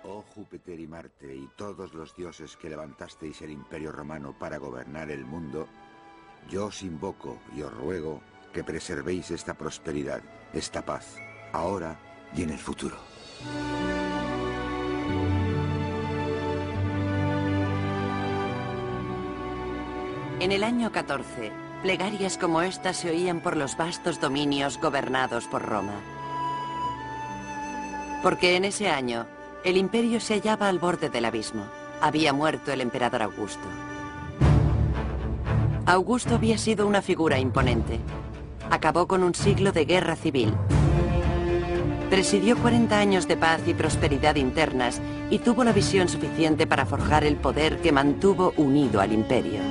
Oh Júpiter y Marte y todos los dioses que levantasteis el Imperio Romano para gobernar el mundo, yo os invoco y os ruego que preservéis esta prosperidad, esta paz, ahora y en el futuro. En el año 14, plegarias como esta se oían por los vastos dominios gobernados por Roma. Porque en ese año, el imperio se hallaba al borde del abismo. Había muerto el emperador Augusto. Augusto había sido una figura imponente. Acabó con un siglo de guerra civil. Presidió 40 años de paz y prosperidad internas y tuvo la visión suficiente para forjar el poder que mantuvo unido al imperio.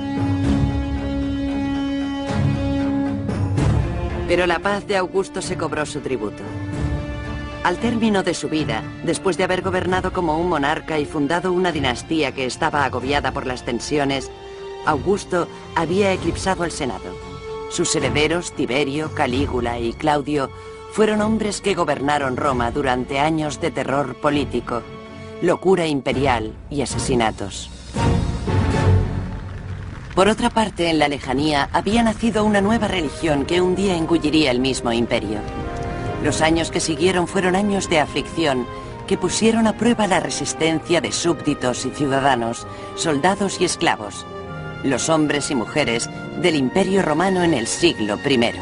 Pero la paz de Augusto se cobró su tributo. Al término de su vida, después de haber gobernado como un monarca y fundado una dinastía que estaba agobiada por las tensiones, Augusto había eclipsado al Senado. Sus herederos, Tiberio, Calígula y Claudio, fueron hombres que gobernaron Roma durante años de terror político, locura imperial y asesinatos. Por otra parte, en la lejanía había nacido una nueva religión que un día engulliría el mismo imperio. Los años que siguieron fueron años de aflicción que pusieron a prueba la resistencia de súbditos y ciudadanos, soldados y esclavos, los hombres y mujeres del Imperio Romano en el siglo I.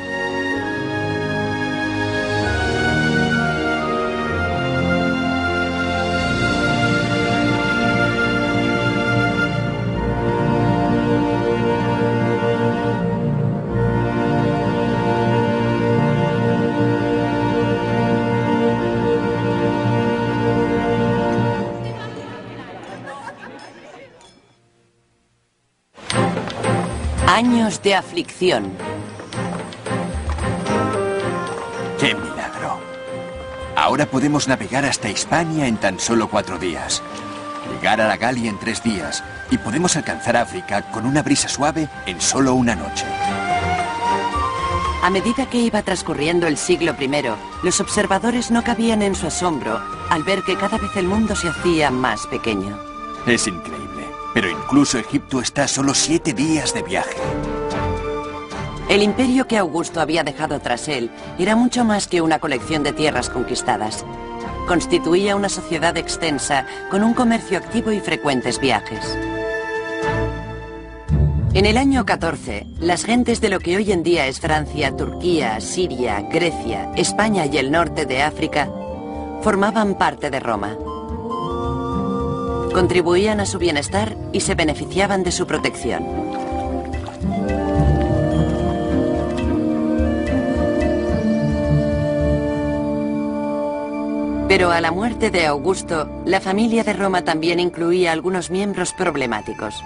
Años de aflicción. ¡Qué milagro! Ahora podemos navegar hasta Hispania en tan solo 4 días. Llegar a la Galia en 3 días. Y podemos alcanzar África con una brisa suave en solo una noche. A medida que iba transcurriendo el siglo I, los observadores no cabían en su asombro al ver que cada vez el mundo se hacía más pequeño. Es increíble. Pero incluso Egipto está a solo 7 días de viaje. El imperio que Augusto había dejado tras él era mucho más que una colección de tierras conquistadas. Constituía una sociedad extensa con un comercio activo y frecuentes viajes. En el año 14, las gentes de lo que hoy en día es Francia, Turquía, Siria, Grecia, España y el norte de África formaban parte de Roma. Contribuían a su bienestar y se beneficiaban de su protección. Pero a la muerte de Augusto, la familia de Roma también incluía algunos miembros problemáticos.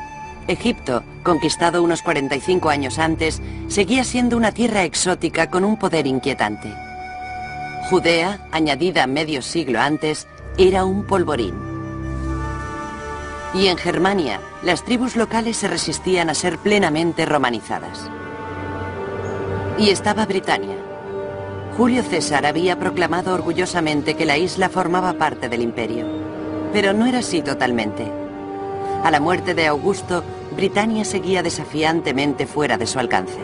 Egipto, conquistado unos 45 años antes, seguía siendo una tierra exótica con un poder inquietante. Judea, añadida medio siglo antes, era un polvorín. Y en Germania, las tribus locales se resistían a ser plenamente romanizadas. Y estaba Britania. Julio César había proclamado orgullosamente que la isla formaba parte del imperio, pero no era así totalmente. A la muerte de Augusto, Britania seguía desafiantemente fuera de su alcance.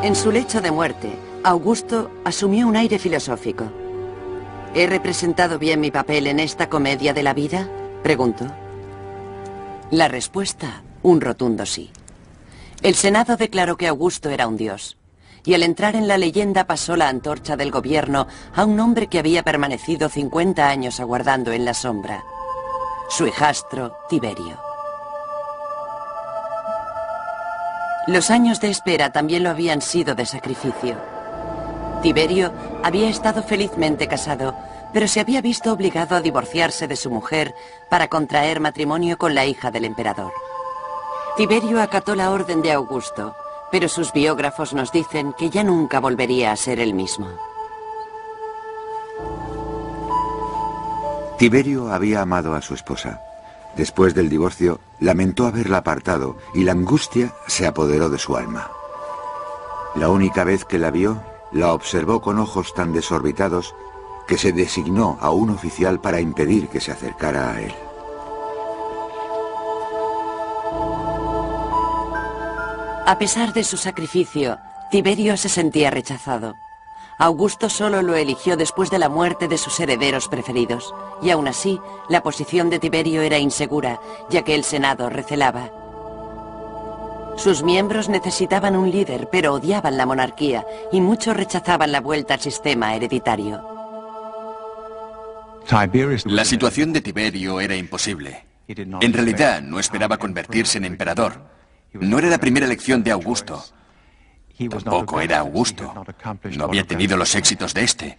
En su lecho de muerte, Augusto asumió un aire filosófico. ¿He representado bien mi papel en esta comedia de la vida?, preguntó. La respuesta, un rotundo sí. El Senado declaró que Augusto era un dios, y al entrar en la leyenda pasó la antorcha del gobierno a un hombre que había permanecido 50 años aguardando en la sombra, su hijastro Tiberio. Los años de espera también lo habían sido de sacrificio. Tiberio había estado felizmente casado, pero se había visto obligado a divorciarse de su mujer para contraer matrimonio con la hija del emperador. Tiberio acató la orden de Augusto, pero sus biógrafos nos dicen que ya nunca volvería a ser el mismo. Tiberio había amado a su esposa. Después del divorcio, lamentó haberla apartado y la angustia se apoderó de su alma. La única vez que la vio, la observó con ojos tan desorbitados que se designó a un oficial para impedir que se acercara a él. A pesar de su sacrificio, Tiberio se sentía rechazado. Augusto solo lo eligió después de la muerte de sus herederos preferidos, y aún así, la posición de Tiberio era insegura, ya que el Senado recelaba. Sus miembros necesitaban un líder, pero odiaban la monarquía, y muchos rechazaban la vuelta al sistema hereditario. La situación de Tiberio era imposible. En realidad, no esperaba convertirse en emperador. No era la primera elección de Augusto. Tampoco era Augusto. No había tenido los éxitos de este.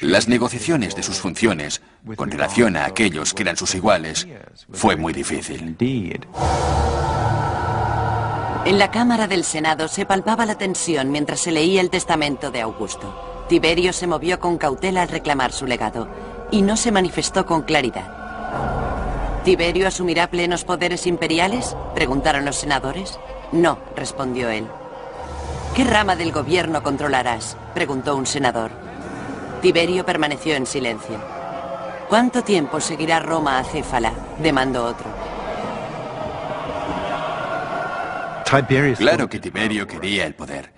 Las negociaciones de sus funciones, con relación a aquellos que eran sus iguales, fue muy difícil. En la Cámara del Senado se palpaba la tensión mientras se leía el testamento de Augusto. Tiberio se movió con cautela al reclamar su legado, y no se manifestó con claridad. ¿Tiberio asumirá plenos poderes imperiales?, preguntaron los senadores. No, respondió él. ¿Qué rama del gobierno controlarás?, preguntó un senador. Tiberio permaneció en silencio. ¿Cuánto tiempo seguirá Roma acéfala?, demandó otro. Claro que Tiberio quería el poder.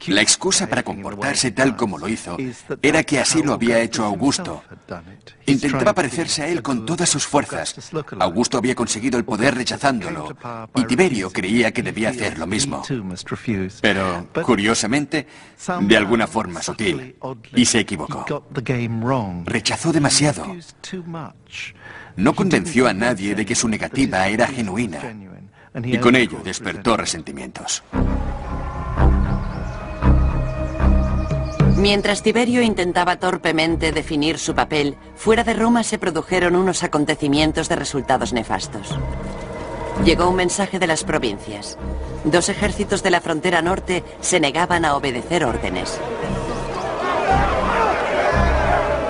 La excusa para comportarse tal como lo hizo era que así lo había hecho Augusto. Intentaba parecerse a él con todas sus fuerzas. Augusto había conseguido el poder rechazándolo, y Tiberio creía que debía hacer lo mismo. Pero, curiosamente, de alguna forma sutil, y se equivocó. Rechazó demasiado. No convenció a nadie de que su negativa era genuina. Y con ello despertó resentimientos. Mientras Tiberio intentaba torpemente definir su papel, fuera de Roma se produjeron unos acontecimientos de resultados nefastos. Llegó un mensaje de las provincias. 2 ejércitos de la frontera norte se negaban a obedecer órdenes.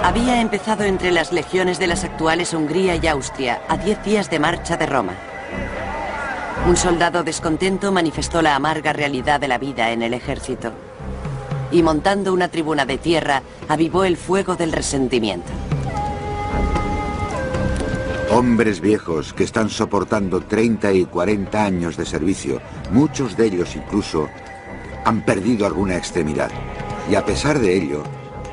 Había empezado entre las legiones de las actuales Hungría y Austria, a 10 días de marcha de Roma. Un soldado descontento manifestó la amarga realidad de la vida en el ejército. Y montando una tribuna de tierra, avivó el fuego del resentimiento. Hombres viejos que están soportando 30 y 40 años de servicio, muchos de ellos incluso, han perdido alguna extremidad. Y a pesar de ello,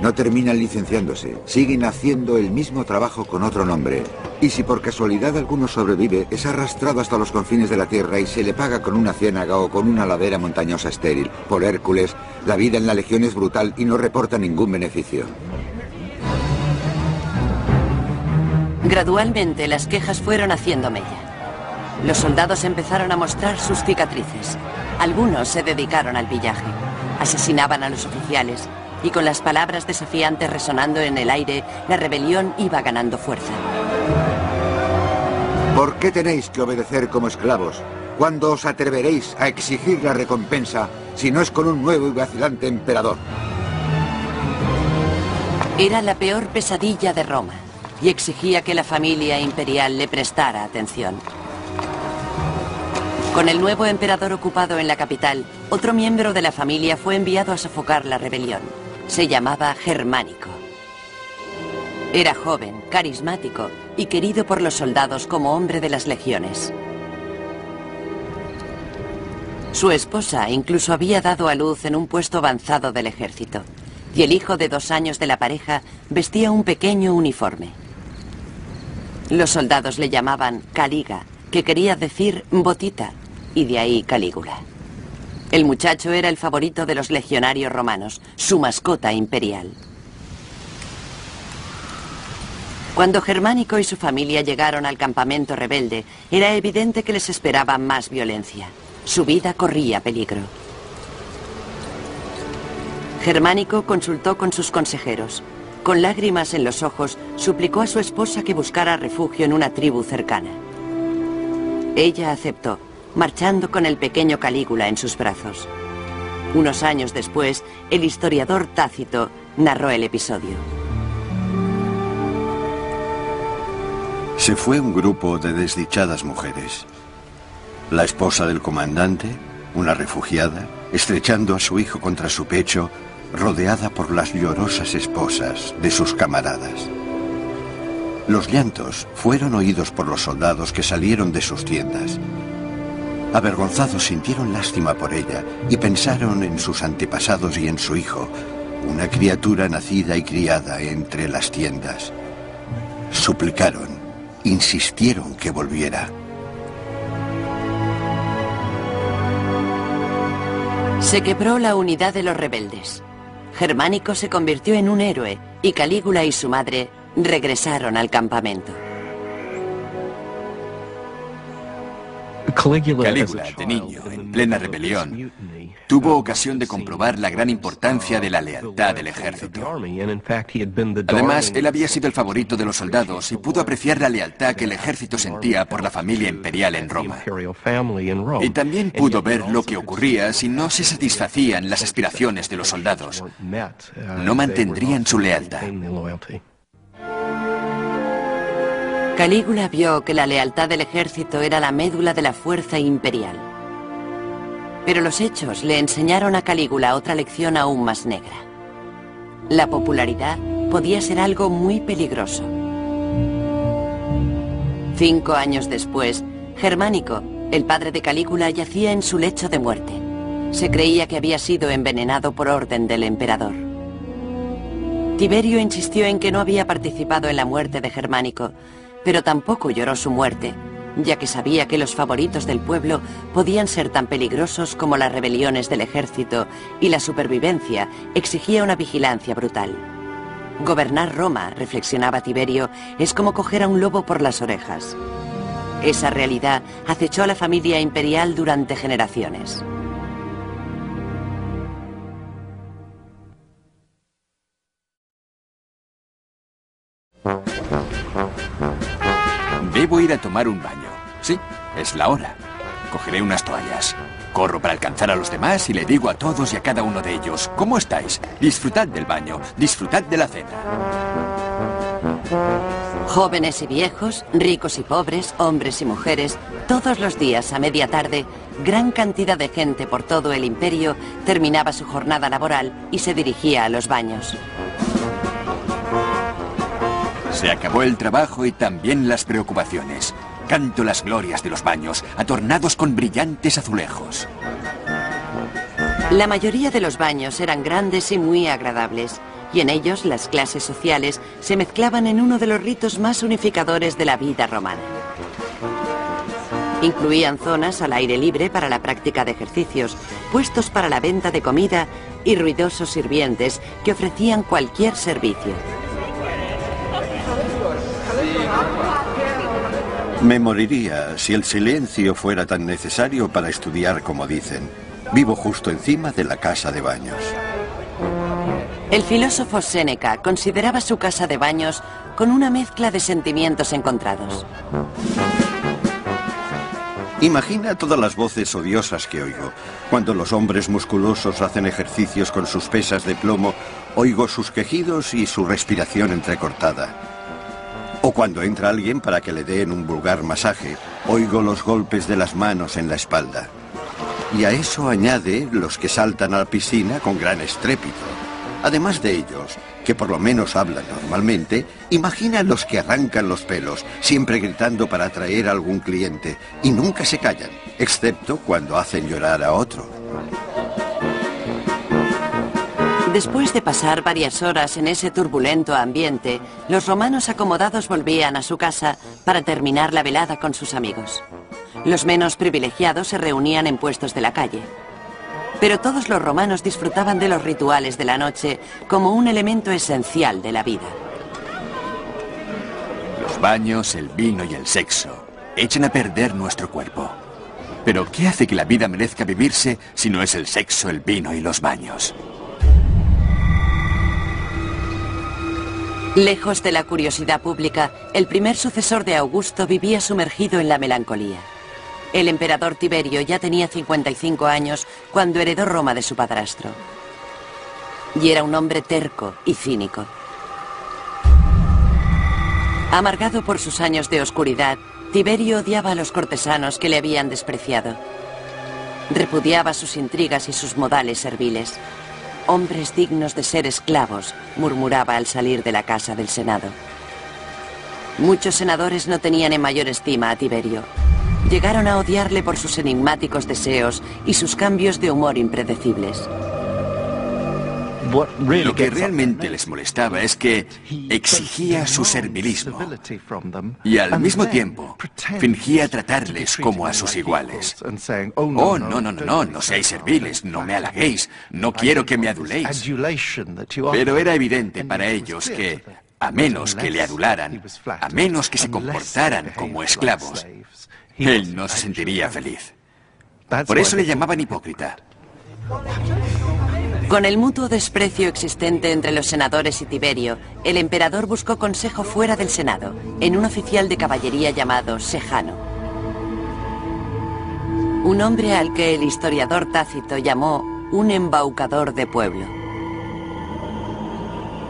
no terminan licenciándose, siguen haciendo el mismo trabajo con otro nombre. Y si por casualidad alguno sobrevive, es arrastrado hasta los confines de la tierra y se le paga con una ciénaga o con una ladera montañosa estéril. Por Hércules, la vida en la legión es brutal y no reporta ningún beneficio. Gradualmente las quejas fueron haciendo mella. Los soldados empezaron a mostrar sus cicatrices. Algunos se dedicaron al pillaje. Asesinaban a los oficiales. Y con las palabras desafiantes resonando en el aire, la rebelión iba ganando fuerza. ¿Por qué tenéis que obedecer como esclavos? ¿Cuándo os atreveréis a exigir la recompensa si no es con un nuevo y vacilante emperador? Era la peor pesadilla de Roma y exigía que la familia imperial le prestara atención. Con el nuevo emperador ocupado en la capital, otro miembro de la familia fue enviado a sofocar la rebelión. Se llamaba Germánico. Era joven, carismático y querido por los soldados como hombre de las legiones. Su esposa incluso había dado a luz en un puesto avanzado del ejército, y el hijo de 2 años de la pareja vestía un pequeño uniforme. Los soldados le llamaban Caliga, que quería decir botita, y de ahí Calígula. El muchacho era el favorito de los legionarios romanos, su mascota imperial. Cuando Germánico y su familia llegaron al campamento rebelde, era evidente que les esperaba más violencia. Su vida corría peligro. Germánico consultó con sus consejeros. Con lágrimas en los ojos, suplicó a su esposa que buscara refugio en una tribu cercana. Ella aceptó, marchando con el pequeño Calígula en sus brazos. Unos años después, el historiador Tácito narró el episodio. Se fue un grupo de desdichadas mujeres. La esposa del comandante, una refugiada, estrechando a su hijo contra su pecho, rodeada por las llorosas esposas de sus camaradas. Los llantos fueron oídos por los soldados que salieron de sus tiendas. Avergonzados sintieron lástima por ella y pensaron en sus antepasados y en su hijo, una criatura nacida y criada entre las tiendas. Suplicaron, insistieron que volviera. Se quebró la unidad de los rebeldes. Germánico se convirtió en un héroe y Calígula y su madre regresaron al campamento. Calígula, de niño, en plena rebelión, tuvo ocasión de comprobar la gran importancia de la lealtad del ejército. Además, él había sido el favorito de los soldados y pudo apreciar la lealtad que el ejército sentía por la familia imperial en Roma. Y también pudo ver lo que ocurría si no se satisfacían las aspiraciones de los soldados. No mantendrían su lealtad. Calígula vio que la lealtad del ejército era la médula de la fuerza imperial. Pero los hechos le enseñaron a Calígula otra lección aún más negra. La popularidad podía ser algo muy peligroso. 5 años después, Germánico, el padre de Calígula, yacía en su lecho de muerte. Se creía que había sido envenenado por orden del emperador. Tiberio insistió en que no había participado en la muerte de Germánico, pero tampoco lloró su muerte, ya que sabía que los favoritos del pueblo podían ser tan peligrosos como las rebeliones del ejército y la supervivencia exigía una vigilancia brutal. Gobernar Roma, reflexionaba Tiberio, es como coger a un lobo por las orejas. Esa realidad acechó a la familia imperial durante generaciones. Debo ir a tomar un baño. Sí, es la hora. Cogeré unas toallas. Corro para alcanzar a los demás y le digo a todos y a cada uno de ellos, ¿cómo estáis? Disfrutad del baño, disfrutad de la cena. Jóvenes y viejos, ricos y pobres, hombres y mujeres, todos los días a media tarde, gran cantidad de gente por todo el imperio terminaba su jornada laboral y se dirigía a los baños. Se acabó el trabajo y también las preocupaciones. Canto las glorias de los baños, adornados con brillantes azulejos. La mayoría de los baños eran grandes y muy agradables, y en ellos las clases sociales se mezclaban en uno de los ritos más unificadores de la vida romana. Incluían zonas al aire libre para la práctica de ejercicios, puestos para la venta de comida y ruidosos sirvientes que ofrecían cualquier servicio. Me moriría si el silencio fuera tan necesario para estudiar como dicen. Vivo justo encima de la casa de baños. El filósofo Séneca consideraba su casa de baños con una mezcla de sentimientos encontrados. Imagina todas las voces odiosas que oigo. Cuando los hombres musculosos hacen ejercicios con sus pesas de plomo, oigo sus quejidos y su respiración entrecortada. O cuando entra alguien para que le den un vulgar masaje, oigo los golpes de las manos en la espalda. Y a eso añade los que saltan a la piscina con gran estrépito. Además de ellos, que por lo menos hablan normalmente, imagina los que arrancan los pelos, siempre gritando para atraer a algún cliente, y nunca se callan, excepto cuando hacen llorar a otro. Después de pasar varias horas en ese turbulento ambiente, los romanos acomodados volvían a su casa para terminar la velada con sus amigos. Los menos privilegiados se reunían en puestos de la calle. Pero todos los romanos disfrutaban de los rituales de la noche como un elemento esencial de la vida. Los baños, el vino y el sexo echan a perder nuestro cuerpo. Pero ¿qué hace que la vida merezca vivirse si no es el sexo, el vino y los baños? Lejos de la curiosidad pública, el primer sucesor de Augusto vivía sumergido en la melancolía. El emperador Tiberio ya tenía 55 años cuando heredó Roma de su padrastro. Y era un hombre terco y cínico. Amargado por sus años de oscuridad, Tiberio odiaba a los cortesanos que le habían despreciado. Repudiaba sus intrigas y sus modales serviles. hombres dignos de ser esclavos, murmuraba al salir de la casa del Senado. Muchos senadores no tenían en mayor estima a Tiberio. Llegaron a odiarle por sus enigmáticos deseos y sus cambios de humor impredecibles. Lo que realmente les molestaba es que exigía su servilismo y al mismo tiempo fingía tratarles como a sus iguales. Oh, no seáis serviles, no me halaguéis, no quiero que me aduléis. Pero era evidente para ellos que, a menos que le adularan, a menos que se comportaran como esclavos, él no se sentiría feliz. Por eso le llamaban hipócrita. Con el mutuo desprecio existente entre los senadores y Tiberio, el emperador buscó consejo fuera del Senado, en un oficial de caballería llamado Sejano. Un hombre al que el historiador Tácito llamó un embaucador de pueblo.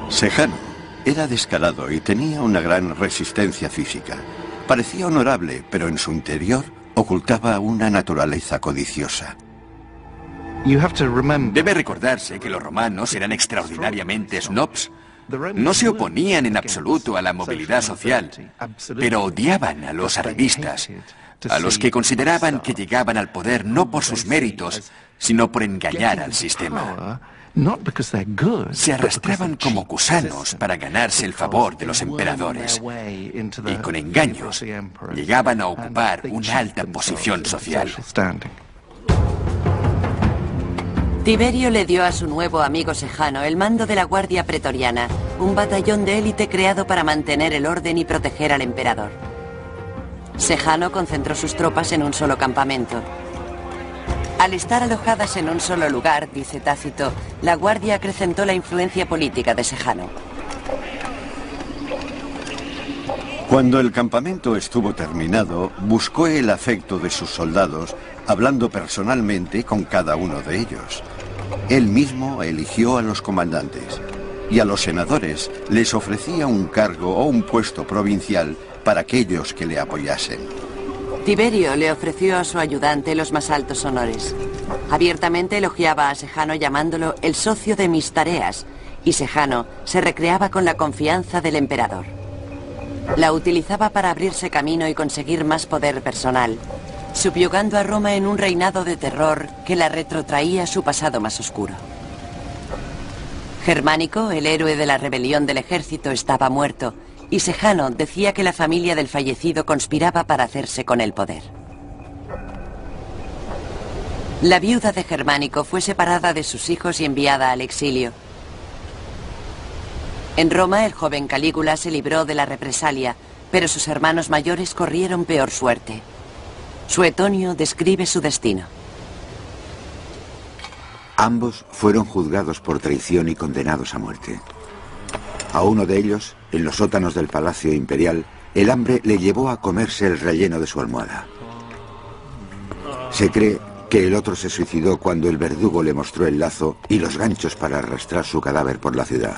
Sejano era descarado y tenía una gran resistencia física. Parecía honorable, pero en su interior ocultaba una naturaleza codiciosa. Debe recordarse que los romanos eran extraordinariamente snobs. No se oponían en absoluto a la movilidad social, pero odiaban a los arribistas, a los que consideraban que llegaban al poder no por sus méritos, sino por engañar al sistema. Se arrastraban como gusanos para ganarse el favor de los emperadores y con engaños llegaban a ocupar una alta posición social. Tiberio le dio a su nuevo amigo Sejano el mando de la Guardia Pretoriana, un batallón de élite creado para mantener el orden y proteger al emperador. Sejano concentró sus tropas en un solo campamento. Al estar alojadas en un solo lugar, dice Tácito, la Guardia acrecentó la influencia política de Sejano. Cuando el campamento estuvo terminado, buscó el afecto de sus soldados, hablando personalmente con cada uno de ellos. Él mismo eligió a los comandantes y a los senadores les ofrecía un cargo o un puesto provincial para aquellos que le apoyasen. Tiberio le ofreció a su ayudante los más altos honores. Abiertamente elogiaba a Sejano llamándolo el socio de mis tareas, y Sejano se recreaba con la confianza del emperador. La utilizaba para abrirse camino y conseguir más poder personal, subyugando a Roma en un reinado de terror que la retrotraía a su pasado más oscuro. Germánico, el héroe de la rebelión del ejército, estaba muerto, y Sejano decía que la familia del fallecido conspiraba para hacerse con el poder. La viuda de Germánico fue separada de sus hijos y enviada al exilio. En Roma, el joven Calígula se libró de la represalia, pero sus hermanos mayores corrieron peor suerte. Suetonio describe su destino. Ambos fueron juzgados por traición y condenados a muerte. A uno de ellos, en los sótanos del Palacio Imperial, el hambre le llevó a comerse el relleno de su almohada. Se cree que el otro se suicidó cuando el verdugo le mostró el lazo y los ganchos para arrastrar su cadáver por la ciudad.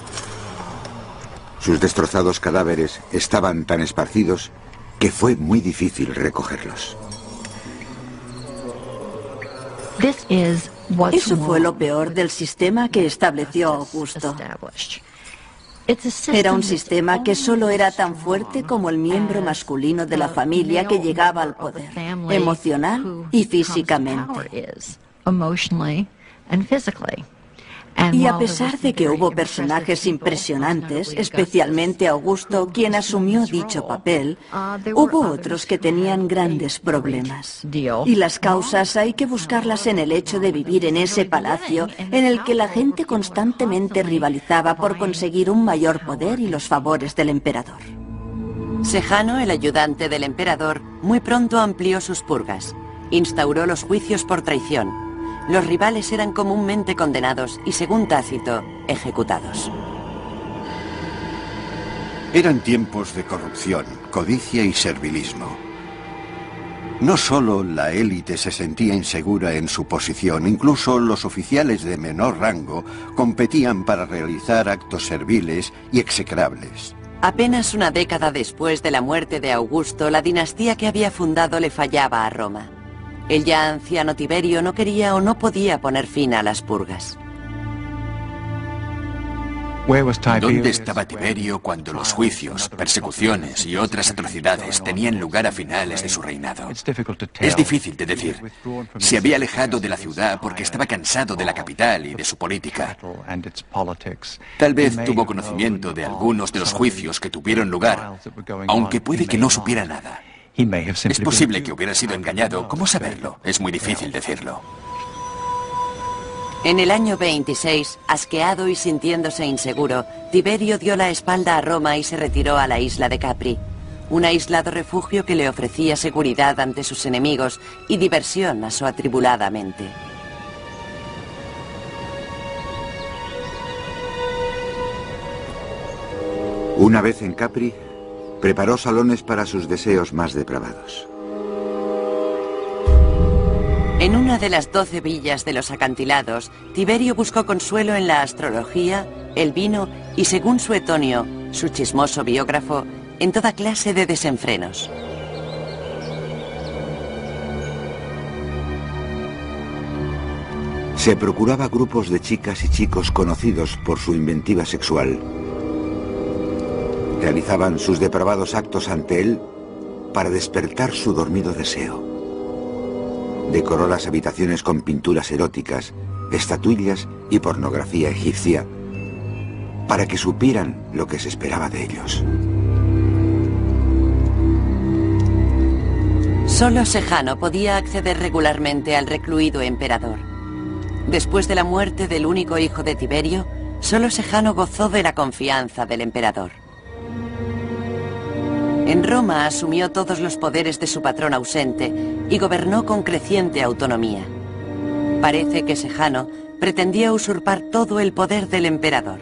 Sus destrozados cadáveres estaban tan esparcidos que fue muy difícil recogerlos. Eso fue lo peor del sistema que estableció Augusto. Era un sistema que solo era tan fuerte como el miembro masculino de la familia que llegaba al poder, emocional y físicamente. Y a pesar de que hubo personajes impresionantes, especialmente Augusto, quien asumió dicho papel, hubo otros que tenían grandes problemas. Y las causas hay que buscarlas en el hecho de vivir en ese palacio en el que la gente constantemente rivalizaba por conseguir un mayor poder y los favores del emperador. Sejano, el ayudante del emperador, muy pronto amplió sus purgas. Instauró los juicios por traición. Los rivales eran comúnmente condenados y, según Tácito, ejecutados. Eran tiempos de corrupción, codicia y servilismo. No solo la élite se sentía insegura en su posición, incluso los oficiales de menor rango competían para realizar actos serviles y execrables. Apenas una década después de la muerte de Augusto, la dinastía que había fundado le fallaba a Roma. El ya anciano Tiberio no quería o no podía poner fin a las purgas. ¿Dónde estaba Tiberio cuando los juicios, persecuciones y otras atrocidades tenían lugar a finales de su reinado? Es difícil de decir. Se había alejado de la ciudad porque estaba cansado de la capital y de su política. Tal vez tuvo conocimiento de algunos de los juicios que tuvieron lugar, aunque puede que no supiera nada. Es posible que hubiera sido engañado. ¿Cómo saberlo? Es muy difícil decirlo. En el año 26, asqueado y sintiéndose inseguro, Tiberio dio la espalda a Roma y se retiró a la isla de Capri, un aislado refugio que le ofrecía seguridad ante sus enemigos y diversión a su atribulada mente. Una vez en Capri, preparó salones para sus deseos más depravados. En una de las 12 villas de los acantilados, Tiberio buscó consuelo en la astrología, el vino y, según Suetonio, su chismoso biógrafo, en toda clase de desenfrenos. Se procuraba grupos de chicas y chicos conocidos por su inventiva sexual. Realizaban sus depravados actos ante él para despertar su dormido deseo. Decoró las habitaciones con pinturas eróticas, estatuillas y pornografía egipcia, para que supieran lo que se esperaba de ellos. Solo Sejano podía acceder regularmente al recluido emperador. Después de la muerte del único hijo de Tiberio, solo Sejano gozó de la confianza del emperador. En Roma asumió todos los poderes de su patrón ausente y gobernó con creciente autonomía. Parece que Sejano pretendía usurpar todo el poder del emperador.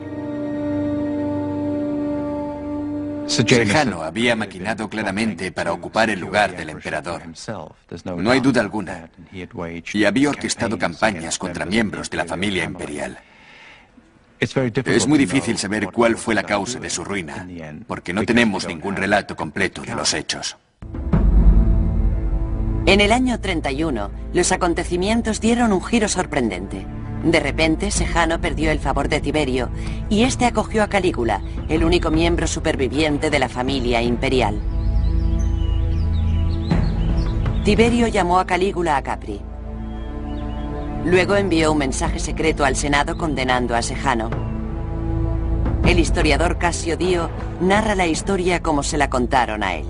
Sejano había maquinado claramente para ocupar el lugar del emperador. No hay duda alguna. Y había orquestado campañas contra miembros de la familia imperial. Es muy difícil saber cuál fue la causa de su ruina, porque no tenemos ningún relato completo de los hechos. En el año 31, los acontecimientos dieron un giro sorprendente. De repente, Sejano perdió el favor de Tiberio y este acogió a Calígula, el único miembro superviviente de la familia imperial. Tiberio llamó a Calígula a Capri. Luego envió un mensaje secreto al Senado condenando a Sejano. El historiador Casio Dio narra la historia como se la contaron a él.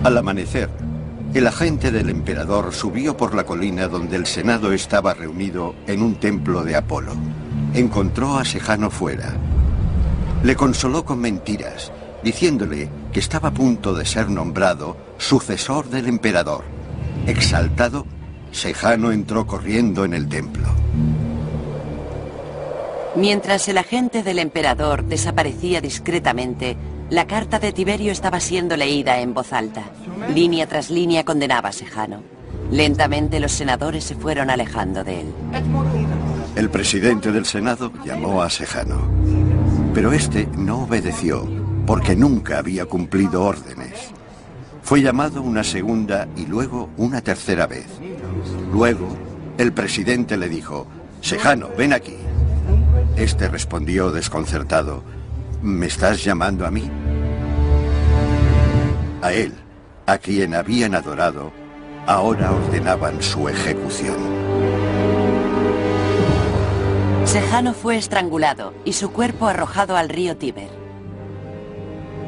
Al amanecer, el agente del emperador subió por la colina donde el Senado estaba reunido en un templo de Apolo. Encontró a Sejano fuera. Le consoló con mentiras, diciéndole que estaba a punto de ser nombrado sucesor del emperador. Exaltado, Sejano entró corriendo en el templo. Mientras el agente del emperador desaparecía discretamente, la carta de Tiberio estaba siendo leída en voz alta. Línea tras línea condenaba a Sejano. Lentamente los senadores se fueron alejando de él. El presidente del Senado llamó a Sejano, pero este no obedeció porque nunca había cumplido órdenes. Fue llamado una segunda y luego una tercera vez. Luego, el presidente le dijo: Sejano, ven aquí. Este respondió desconcertado: ¿me estás llamando a mí? A él, a quien habían adorado, ahora ordenaban su ejecución. Sejano fue estrangulado y su cuerpo arrojado al río Tíber.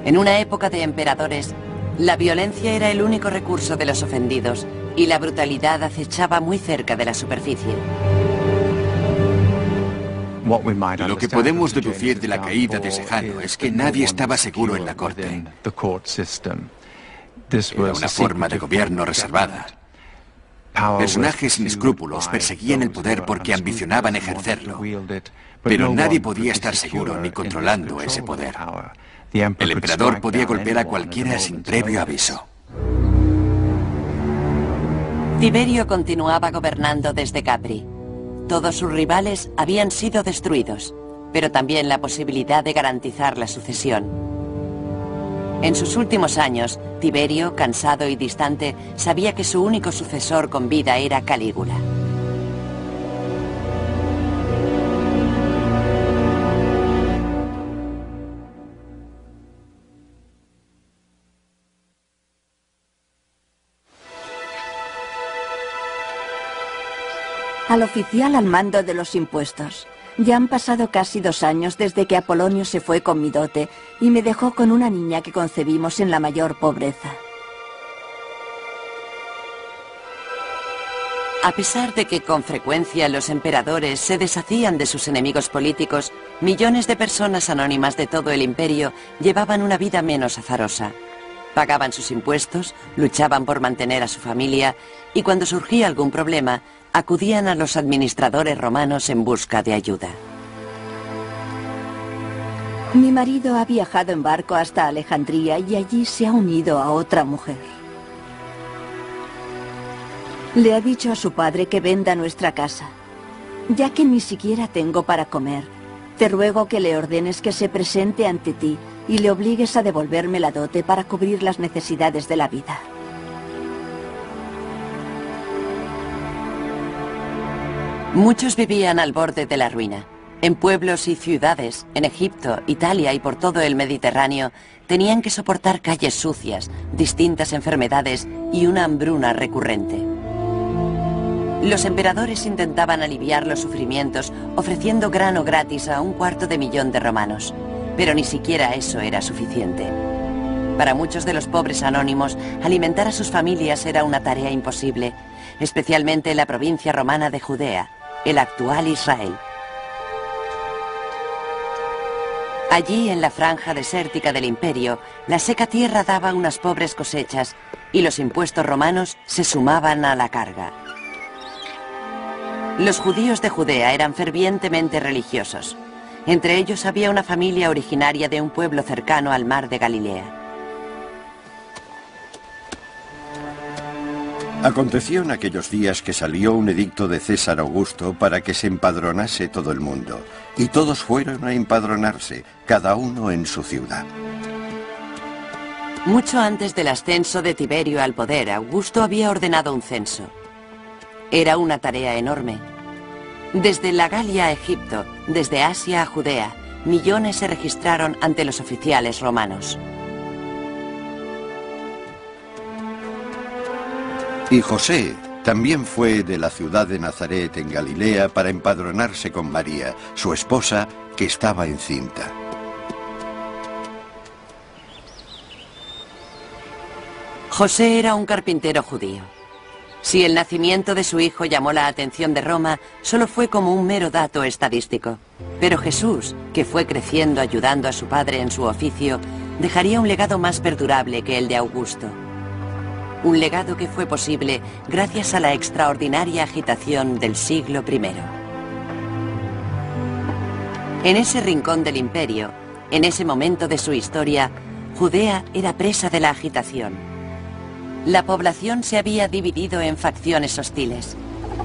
En una época de emperadores, la violencia era el único recurso de los ofendidos y la brutalidad acechaba muy cerca de la superficie. Lo que podemos deducir de la caída de Sejano es que nadie estaba seguro en la corte. Era una forma de gobierno reservada. Personajes sin escrúpulos perseguían el poder porque ambicionaban ejercerlo, pero nadie podía estar seguro ni controlando ese poder. El emperador podía golpear a cualquiera sin previo aviso. Tiberio continuaba gobernando desde Capri. Todos sus rivales habían sido destruidos, pero también la posibilidad de garantizar la sucesión. En sus últimos años, Tiberio, cansado y distante, sabía que su único sucesor con vida era Calígula. al oficial al mando de los impuestos. Ya han pasado casi 2 años desde que Apolonio se fue con mi dote y me dejó con una niña que concebimos en la mayor pobreza. A pesar de que con frecuencia los emperadores se deshacían de sus enemigos políticos, millones de personas anónimas de todo el imperio llevaban una vida menos azarosa. Pagaban sus impuestos, luchaban por mantener a su familia y cuando surgía algún problema, acudían a los administradores romanos en busca de ayuda. Mi marido ha viajado en barco hasta Alejandría y allí se ha unido a otra mujer. Le ha dicho a su padre que venda nuestra casa. Ya que ni siquiera tengo para comer, te ruego que le ordenes que se presente ante ti y le obligues a devolverme la dote para cubrir las necesidades de la vida. Muchos vivían al borde de la ruina. En pueblos y ciudades, en Egipto, Italia y por todo el Mediterráneo, tenían que soportar calles sucias, distintas enfermedades y una hambruna recurrente. Los emperadores intentaban aliviar los sufrimientos ofreciendo grano gratis a 250.000 de romanos, pero ni siquiera eso era suficiente. Para muchos de los pobres anónimos, alimentar a sus familias era una tarea imposible, especialmente en la provincia romana de Judea, el actual Israel. Allí, en la franja desértica del imperio, la seca tierra daba unas pobres cosechas y los impuestos romanos se sumaban a la carga. Los judíos de Judea eran fervientemente religiosos. Entre ellos había una familia originaria de un pueblo cercano al mar de Galilea. Aconteció en aquellos días que salió un edicto de César Augusto para que se empadronase todo el mundo, y todos fueron a empadronarse, cada uno en su ciudad. Mucho antes del ascenso de Tiberio al poder, Augusto había ordenado un censo. Era una tarea enorme. Desde la Galia a Egipto, desde Asia a Judea, millones se registraron ante los oficiales romanos. Y José también fue de la ciudad de Nazaret en Galilea para empadronarse con María, su esposa, que estaba encinta. José era un carpintero judío. Si el nacimiento de su hijo llamó la atención de Roma, solo fue como un mero dato estadístico. Pero Jesús, que fue creciendo ayudando a su padre en su oficio, dejaría un legado más perdurable que el de Augusto. Un legado que fue posible gracias a la extraordinaria agitación del siglo I. En ese rincón del imperio, en ese momento de su historia, Judea era presa de la agitación. La población se había dividido en facciones hostiles.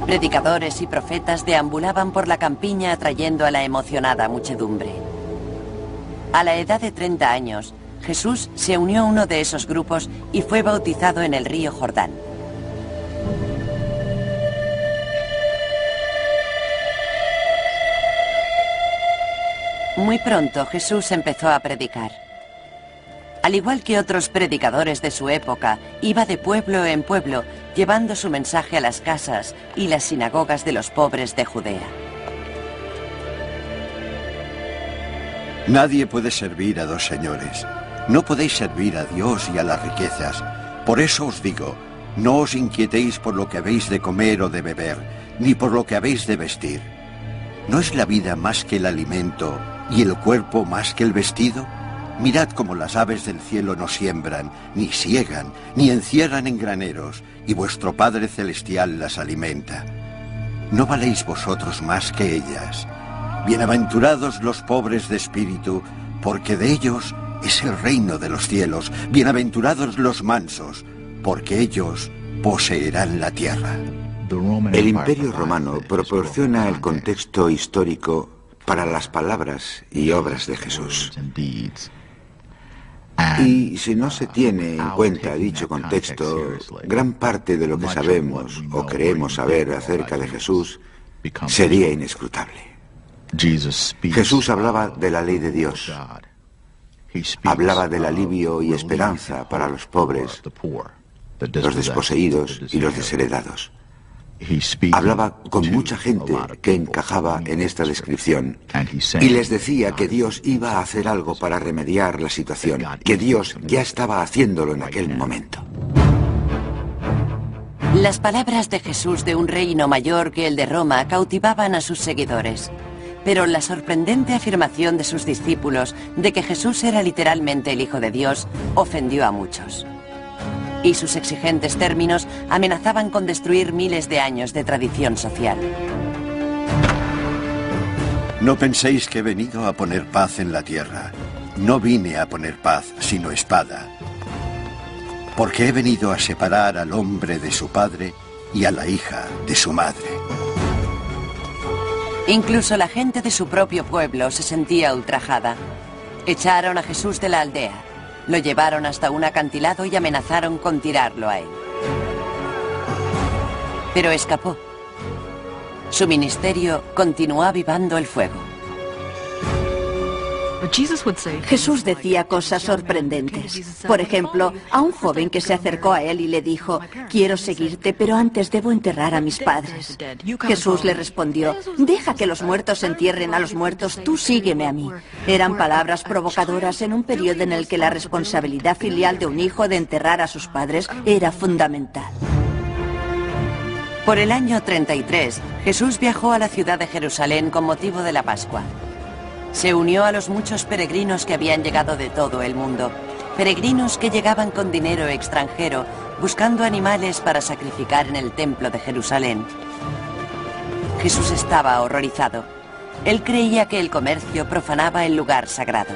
Predicadores y profetas deambulaban por la campiña atrayendo a la emocionada muchedumbre. A la edad de 30 años, Jesús se unió a uno de esos grupos y fue bautizado en el río Jordán. Muy pronto Jesús empezó a predicar. Al igual que otros predicadores de su época, iba de pueblo en pueblo, llevando su mensaje a las casas y las sinagogas de los pobres de Judea. Nadie puede servir a 2 señores. No podéis servir a Dios y a las riquezas. Por eso os digo, no os inquietéis por lo que habéis de comer o de beber, ni por lo que habéis de vestir. ¿No es la vida más que el alimento y el cuerpo más que el vestido? Mirad cómo las aves del cielo no siembran, ni siegan, ni encierran en graneros, y vuestro Padre Celestial las alimenta. ¿No valéis vosotros más que ellas? Bienaventurados los pobres de espíritu, porque de ellos es el reino de los cielos. Bienaventurados los mansos, porque ellos poseerán la tierra. El Imperio Romano proporciona el contexto histórico para las palabras y obras de Jesús. Y si no se tiene en cuenta dicho contexto, gran parte de lo que sabemos o creemos saber acerca de Jesús sería inescrutable. Jesús hablaba de la ley de Dios. Hablaba del alivio y esperanza para los pobres, los desposeídos y los desheredados. Hablaba con mucha gente que encajaba en esta descripción y les decía que Dios iba a hacer algo para remediar la situación, que Dios ya estaba haciéndolo en aquel momento. Las palabras de Jesús de un reino mayor que el de Roma cautivaban a sus seguidores. Pero la sorprendente afirmación de sus discípulos de que Jesús era literalmente el Hijo de Dios ofendió a muchos. Y sus exigentes términos amenazaban con destruir miles de años de tradición social. No penséis que he venido a poner paz en la tierra. No vine a poner paz, sino espada. Porque he venido a separar al hombre de su padre y a la hija de su madre. Incluso la gente de su propio pueblo se sentía ultrajada. Echaron a Jesús de la aldea, lo llevaron hasta un acantilado y amenazaron con tirarlo a él. Pero escapó. Su ministerio continuó avivando el fuego. Jesús decía cosas sorprendentes. Por ejemplo, a un joven que se acercó a él y le dijo: quiero seguirte, pero antes debo enterrar a mis padres. Jesús le respondió: deja que los muertos entierren a los muertos, tú sígueme a mí. Eran palabras provocadoras en un periodo en el que la responsabilidad filial de un hijo de enterrar a sus padres era fundamental. Por el año 33, Jesús viajó a la ciudad de Jerusalén con motivo de la Pascua. Se unió a los muchos peregrinos que habían llegado de todo el mundo. Peregrinos que llegaban con dinero extranjero, buscando animales para sacrificar en el templo de Jerusalén. Jesús estaba horrorizado. Él creía que el comercio profanaba el lugar sagrado.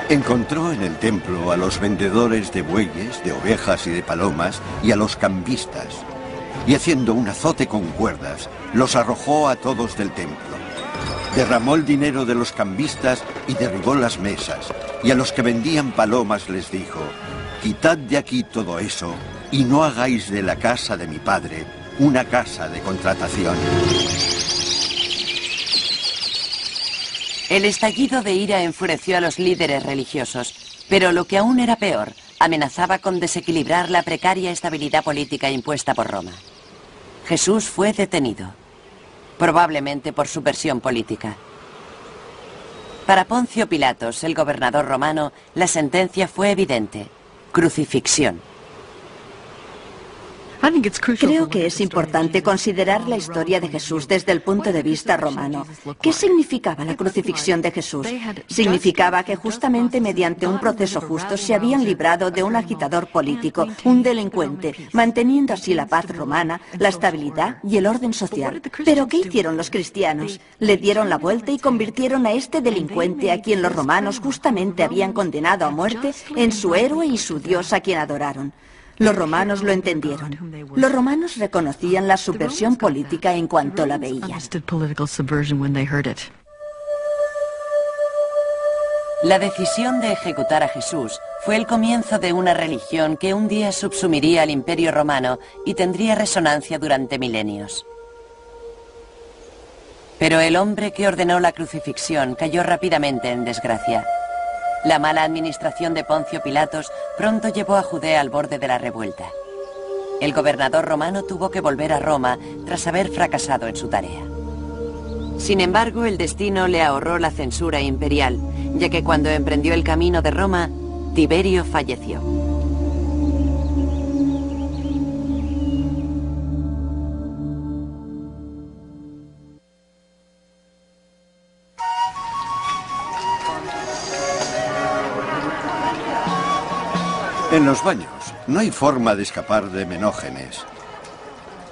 Encontró en el templo a los vendedores de bueyes, de ovejas y de palomas, y a los cambistas. Y haciendo un azote con cuerdas, los arrojó a todos del templo. Derramó el dinero de los cambistas y derribó las mesas. Y a los que vendían palomas les dijo: quitad de aquí todo eso y no hagáis de la casa de mi padre una casa de contratación. El estallido de ira enfureció a los líderes religiosos, pero lo que aún era peor, amenazaba con desequilibrar la precaria estabilidad política impuesta por Roma. Jesús fue detenido, probablemente por subversión política. Para Poncio Pilatos, el gobernador romano, la sentencia fue evidente: crucifixión. Creo que es importante considerar la historia de Jesús desde el punto de vista romano. ¿Qué significaba la crucifixión de Jesús? Significaba que justamente mediante un proceso justo se habían librado de un agitador político, un delincuente, manteniendo así la paz romana, la estabilidad y el orden social. ¿Pero qué hicieron los cristianos? Le dieron la vuelta y convirtieron a este delincuente, a quien los romanos justamente habían condenado a muerte, en su héroe y su Dios a quien adoraron. Los romanos lo entendieron. Los romanos reconocían la subversión política en cuanto la veían. La decisión de ejecutar a Jesús fue el comienzo de una religión que un día subsumiría al Imperio Romano y tendría resonancia durante milenios. Pero el hombre que ordenó la crucifixión cayó rápidamente en desgracia. La mala administración de Poncio Pilatos pronto llevó a Judea al borde de la revuelta. El gobernador romano tuvo que volver a Roma tras haber fracasado en su tarea. Sin embargo, el destino le ahorró la censura imperial, ya que cuando emprendió el camino de Roma, Tiberio falleció. En los baños no hay forma de escapar de Menógenes.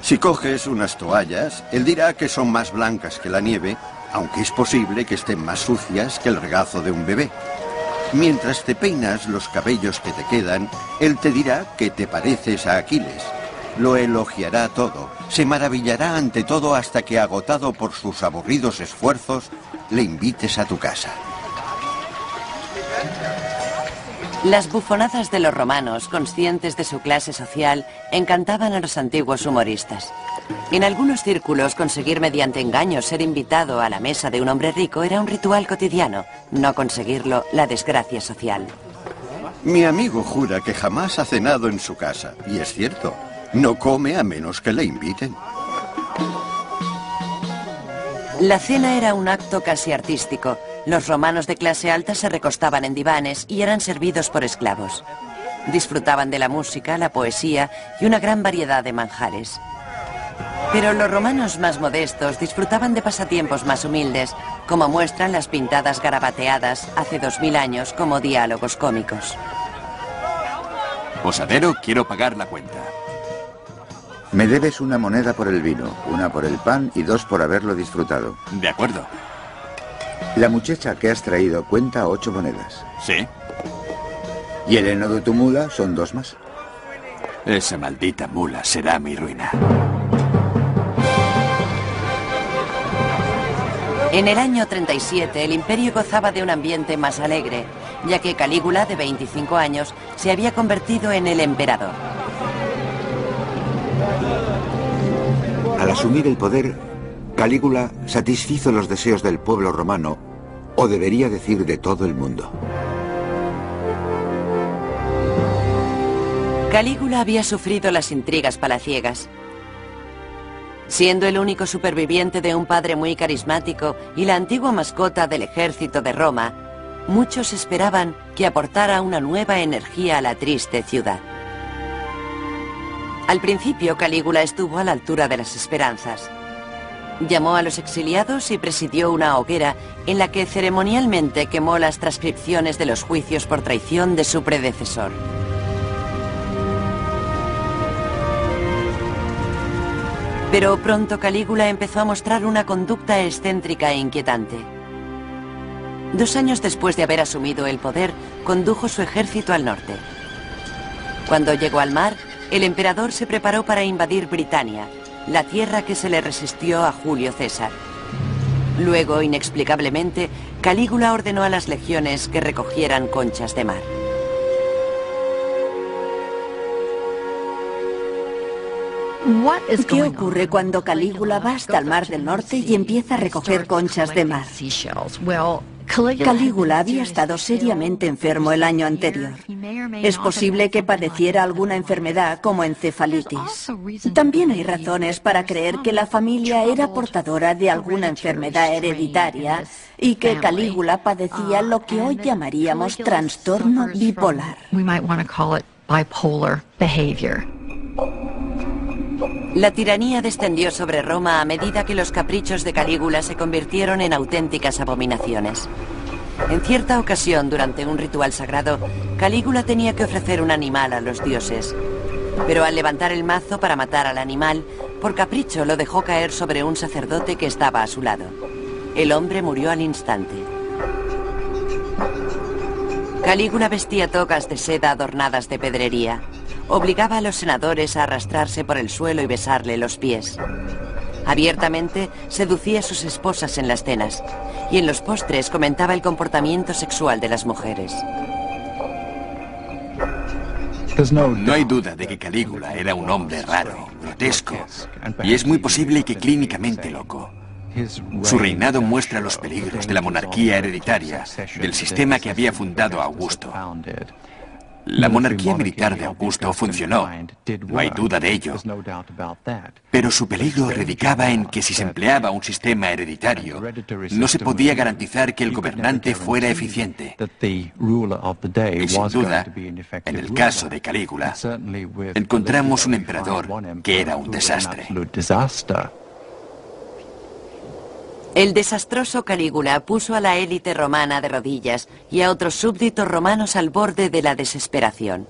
Si coges unas toallas, él dirá que son más blancas que la nieve, aunque es posible que estén más sucias que el regazo de un bebé. Mientras te peinas los cabellos que te quedan, él te dirá que te pareces a Aquiles. Lo elogiará todo, se maravillará ante todo hasta que, agotado por sus aburridos esfuerzos, le invites a tu casa. Las bufonadas de los romanos, conscientes de su clase social, encantaban a los antiguos humoristas. En algunos círculos, conseguir mediante engaños ser invitado a la mesa de un hombre rico era un ritual cotidiano. No conseguirlo, la desgracia social. Mi amigo jura que jamás ha cenado en su casa, y es cierto. No come a menos que le inviten. La cena era un acto casi artístico. Los romanos de clase alta se recostaban en divanes y eran servidos por esclavos. Disfrutaban de la música, la poesía y una gran variedad de manjares. Pero los romanos más modestos disfrutaban de pasatiempos más humildes, como muestran las pintadas garabateadas hace 2000 años como diálogos cómicos. Posadero, quiero pagar la cuenta. Me debes una moneda por el vino, una por el pan y 2 por haberlo disfrutado. De acuerdo. La muchacha que has traído cuenta 8 monedas. Sí. Y el heno de tu mula son 2 más. Esa maldita mula será mi ruina. En el año 37, el imperio gozaba de un ambiente más alegre, ya que Calígula, de 25 años, se había convertido en el emperador. Al asumir el poder, Calígula satisfizo los deseos del pueblo romano, o debería decir de todo el mundo. Calígula había sufrido las intrigas palaciegas. Siendo el único superviviente de un padre muy carismático y la antigua mascota del ejército de Roma, muchos esperaban que aportara una nueva energía a la triste ciudad. Al principio, Calígula estuvo a la altura de las esperanzas. Llamó a los exiliados y presidió una hoguera en la que ceremonialmente quemó las transcripciones de los juicios por traición de su predecesor. Pero pronto Calígula empezó a mostrar una conducta excéntrica e inquietante. 2 años después de haber asumido el poder, condujo su ejército al norte. Cuando llegó al mar, el emperador se preparó para invadir Britania, la tierra que se le resistió a Julio César. Luego, inexplicablemente, Calígula ordenó a las legiones que recogieran conchas de mar. ¿Qué ocurre cuando Calígula va hasta el Mar del Norte y empieza a recoger conchas de mar? Calígula había estado seriamente enfermo el año anterior. Es posible que padeciera alguna enfermedad como encefalitis. También hay razones para creer que la familia era portadora de alguna enfermedad hereditaria y que Calígula padecía lo que hoy llamaríamos trastorno bipolar. La tiranía descendió sobre Roma a medida que los caprichos de Calígula se convirtieron en auténticas abominaciones. En cierta ocasión, durante un ritual sagrado, Calígula tenía que ofrecer un animal a los dioses. Pero al levantar el mazo para matar al animal, por capricho lo dejó caer sobre un sacerdote que estaba a su lado. El hombre murió al instante. Calígula vestía togas de seda adornadas de pedrería. Obligaba a los senadores a arrastrarse por el suelo y besarle los pies. Abiertamente seducía a sus esposas en las cenas y en los postres comentaba el comportamiento sexual de las mujeres. No hay duda de que Calígula era un hombre raro, grotesco, y es muy posible que clínicamente loco. Su reinado muestra los peligros de la monarquía hereditaria, del sistema que había fundado Augusto. La monarquía militar de Augusto funcionó, no hay duda de ello, pero su peligro radicaba en que si se empleaba un sistema hereditario, no se podía garantizar que el gobernante fuera eficiente. Y sin duda, en el caso de Calígula, encontramos un emperador que era un desastre. El desastroso Calígula puso a la élite romana de rodillas y a otros súbditos romanos al borde de la desesperación.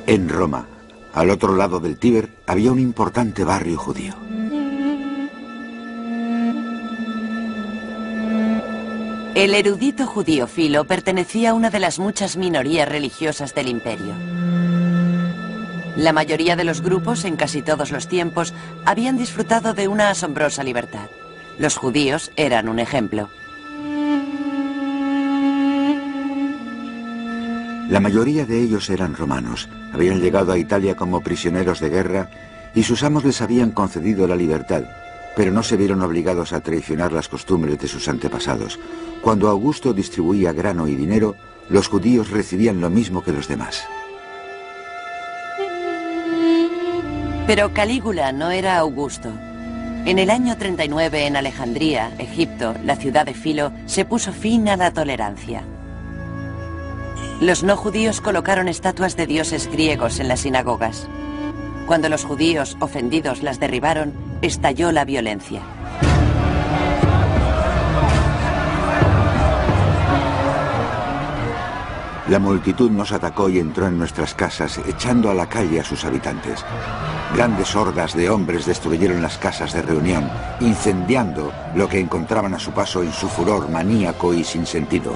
En Roma, al otro lado del Tíber, había un importante barrio judío. El erudito judío Filo pertenecía a una de las muchas minorías religiosas del imperio. La mayoría de los grupos, en casi todos los tiempos, habían disfrutado de una asombrosa libertad. Los judíos eran un ejemplo. La mayoría de ellos eran romanos, habían llegado a Italia como prisioneros de guerra y sus amos les habían concedido la libertad, pero no se vieron obligados a traicionar las costumbres de sus antepasados. Cuando Augusto distribuía grano y dinero, los judíos recibían lo mismo que los demás. Pero Calígula no era Augusto. En el año 39, en Alejandría, Egipto, la ciudad de Filo, se puso fin a la tolerancia. Los no judíos colocaron estatuas de dioses griegos en las sinagogas. Cuando los judíos, ofendidos, las derribaron, estalló la violencia. La multitud nos atacó y entró en nuestras casas, echando a la calle a sus habitantes. Grandes hordas de hombres destruyeron las casas de reunión, incendiando lo que encontraban a su paso en su furor maníaco y sin sentido.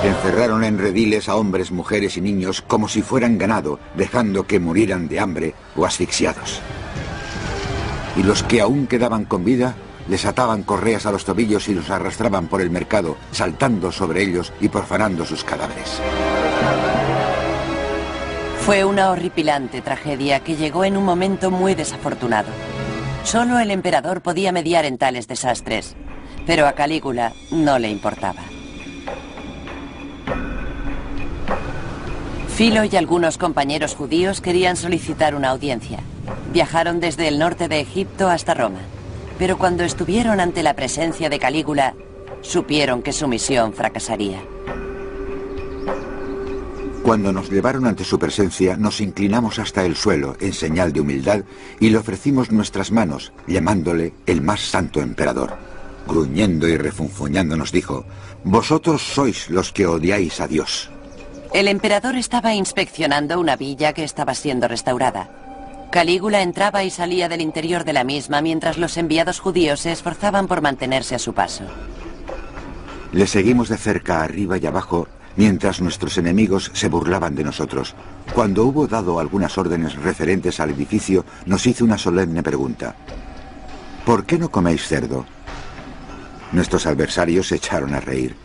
Encerraron en rediles a hombres, mujeres y niños como si fueran ganado, dejando que murieran de hambre o asfixiados. Y los que aún quedaban con vida les ataban correas a los tobillos y los arrastraban por el mercado, saltando sobre ellos y profanando sus cadáveres. Fue una horripilante tragedia que llegó en un momento muy desafortunado. Solo el emperador podía mediar en tales desastres, pero a Calígula no le importaba. Filo y algunos compañeros judíos querían solicitar una audiencia. Viajaron desde el norte de Egipto hasta Roma. Pero cuando estuvieron ante la presencia de Calígula, supieron que su misión fracasaría. Cuando nos llevaron ante su presencia, nos inclinamos hasta el suelo en señal de humildad y le ofrecimos nuestras manos, llamándole el más santo emperador. Gruñendo y refunfuñando nos dijo: «Vosotros sois los que odiáis a Dios». El emperador estaba inspeccionando una villa que estaba siendo restaurada. Calígula entraba y salía del interior de la misma mientras los enviados judíos se esforzaban por mantenerse a su paso. Le seguimos de cerca, arriba y abajo, mientras nuestros enemigos se burlaban de nosotros. Cuando hubo dado algunas órdenes referentes al edificio, nos hizo una solemne pregunta: ¿por qué no coméis cerdo? Nuestros adversarios se echaron a reír.